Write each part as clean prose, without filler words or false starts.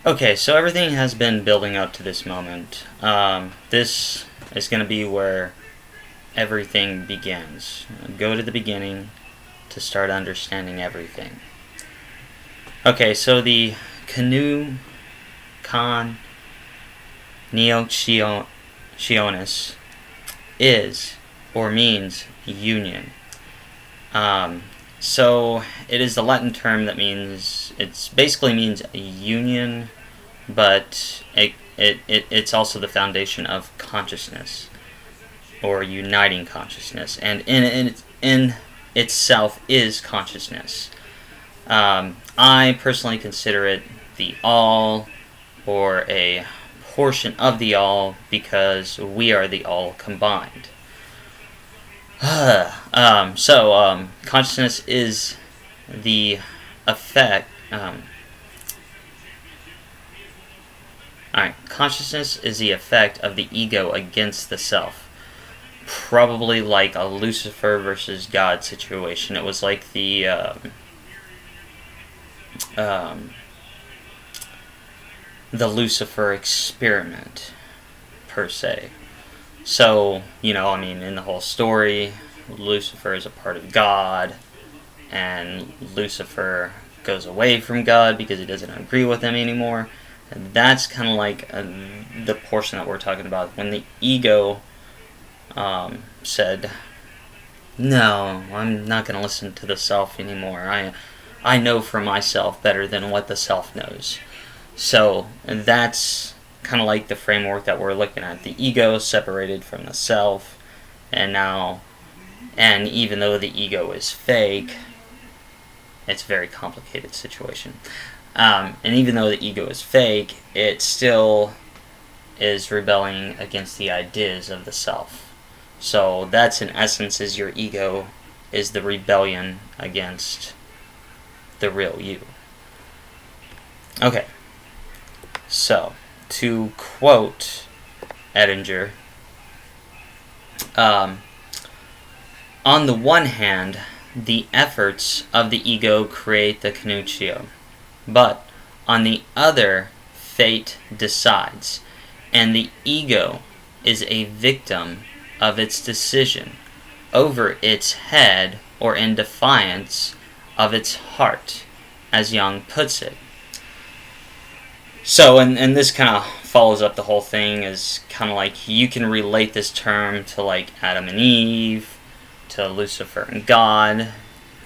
Okay, so everything has been building up to this moment. This is going to be where everything begins. Go to the beginning to start understanding everything. Okay, so the coniunctionis is or means union. So it is the Latin term that it basically means union, but it's also the foundation of consciousness or uniting consciousness, and in itself is consciousness. I personally consider it the all or a portion of the all because we are the all combined. Consciousness is the effect. Consciousness is the effect of the ego against the self. Probably like a Lucifer versus God situation. It was like the Lucifer experiment, per se. So, in the whole story, Lucifer is a part of God, and Lucifer goes away from God because he doesn't agree with him anymore. And that's kind of like the portion that we're talking about. When the ego said, no, I'm not going to listen to the self anymore. I know for myself better than what the self knows. So, and that's kind of like the framework that we're looking at. The ego separated from the self, and even though the ego is fake, it's a very complicated situation. And even though the ego is fake, it still is rebelling against the ideas of the self. So that's in essence is your ego is the rebellion against the real you. Okay. So, to quote Edinger, on the one hand, the efforts of the ego create the coniunctio, but on the other, fate decides, and the ego is a victim of its decision over its head or in defiance of its heart, as Jung puts it. So, and this kind of follows up the whole thing, is kind of like you can relate this term to like Adam and Eve, to Lucifer and God,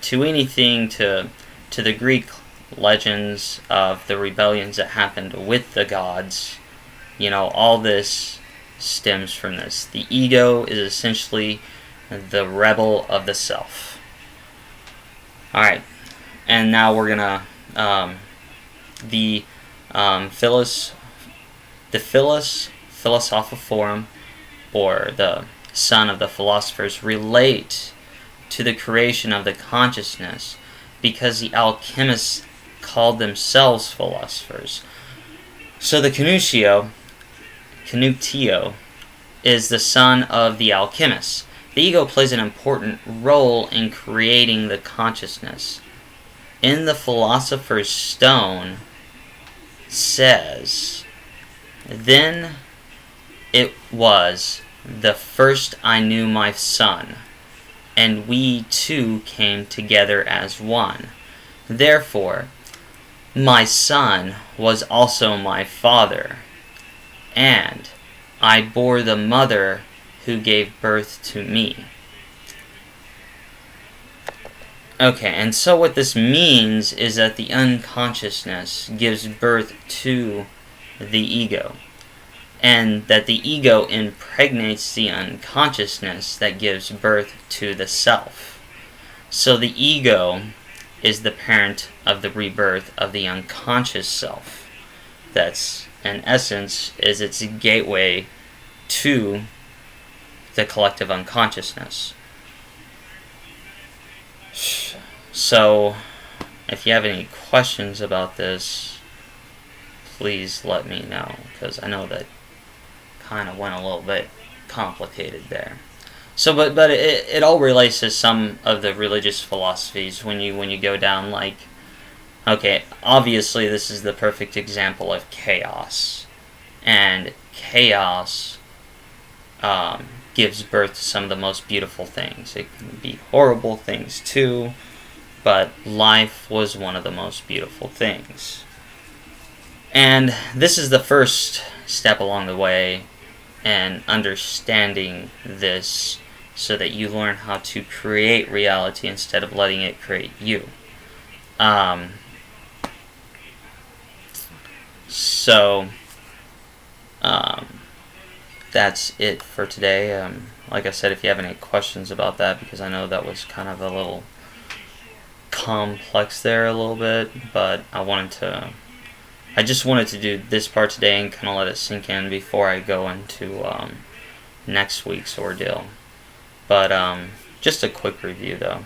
to anything, to the Greek legends of the rebellions that happened with the gods. All this stems from this. The ego is essentially the rebel of the self. Alright, and now we're gonna the Philosophorum, or the son of the philosophers, relate to the creation of the consciousness because the alchemists called themselves philosophers. So the coniunctio is the son of the alchemists. The ego plays an important role in creating the consciousness. In the Philosopher's Stone says, "Then it was the first I knew my son, and we two came together as one. Therefore, my son was also my father, and I bore the mother who gave birth to me." Okay, and so what this means is that the unconsciousness gives birth to the ego, and that the ego impregnates the unconsciousness that gives birth to the self. So the ego is the parent of the rebirth of the unconscious self. That's, in essence, is its gateway to the collective unconsciousness. So, if you have any questions about this, please let me know, because I know that kind of went a little bit complicated there. So, but it all relates to some of the religious philosophies when you go down like Okay, obviously this is the perfect example of chaos. And chaos gives birth to some of the most beautiful things. It can be horrible things too, but life was one of the most beautiful things. And this is the first step along the way in understanding this, so that you learn how to create reality instead of letting it create you. So that's it for today. Like I said, if you have any questions about that, because I know that was kind of a little complex there a little bit, but I just wanted to do this part today and kind of let it sink in before I go into next week's ordeal. But just a quick review though.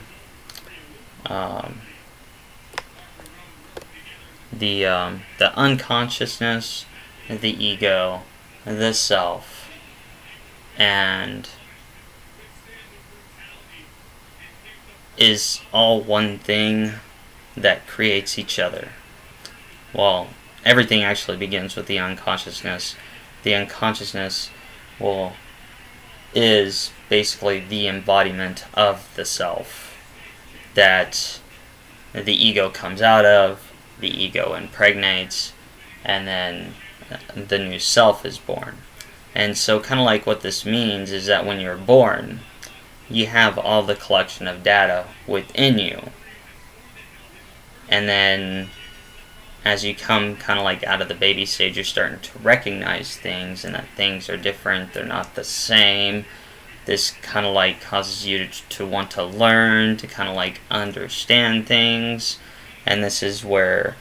The unconsciousness, the ego, the self, and is all one thing that creates each other. Well, everything actually begins with the unconsciousness. The unconsciousness, well, is basically the embodiment of the self that the ego comes out of, the ego impregnates, and then the new self is born. And so kind of like what this means is that when you're born, you have all the collection of data within you. And then as you come kind of like out of the baby stage, you're starting to recognize things, and that things are different, they're not the same. This kind of like causes you to want to learn, to kind of like understand things. And this is where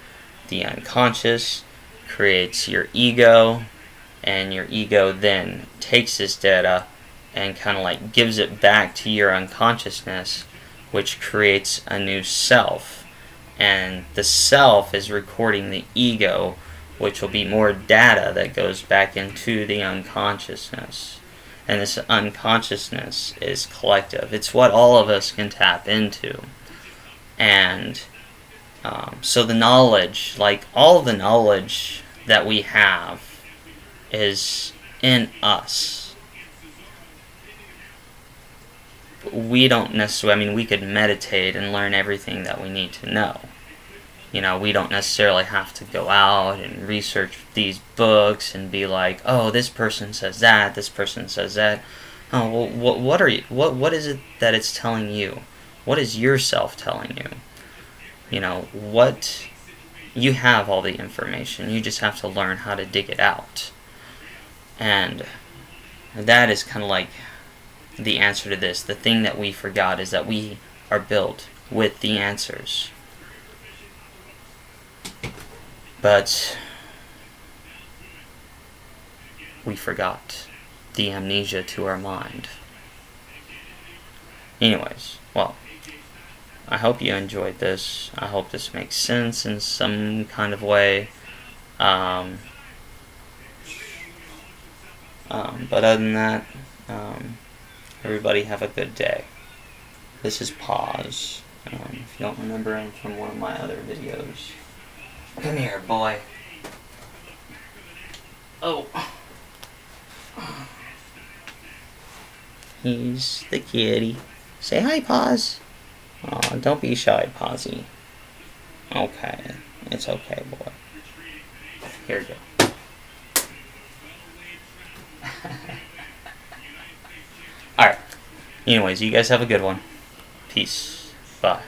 the unconscious creates your ego, and your ego then takes this data and kind of like gives it back to your unconsciousness, which creates a new self. And the self is recording the ego, which will be more data that goes back into the unconsciousness. And this unconsciousness is collective. It's what all of us can tap into. And so the knowledge, like all the knowledge that we have, is in us. We don't necessarily, we could meditate and learn everything that we need to know. We don't necessarily have to go out and research these books and be like, oh, this person says that, this person says that. Oh, well, what is it that it's telling you? What is yourself telling you? What you have all the information. You just have to learn how to dig it out. And that is kind of like the answer to this. The thing that we forgot is that we are built with the answers. But we forgot. The amnesia to our mind. Anyways, well, I hope you enjoyed this. I hope this makes sense in some kind of way. But other than that, everybody have a good day. This is Pause. If you don't remember him from one of my other videos. Come here, boy. Oh. He's the kitty. Say hi, Pause. Oh, don't be shy, Posy. Okay. It's okay, boy. Here you go. Alright. Anyways, you guys have a good one. Peace. Bye.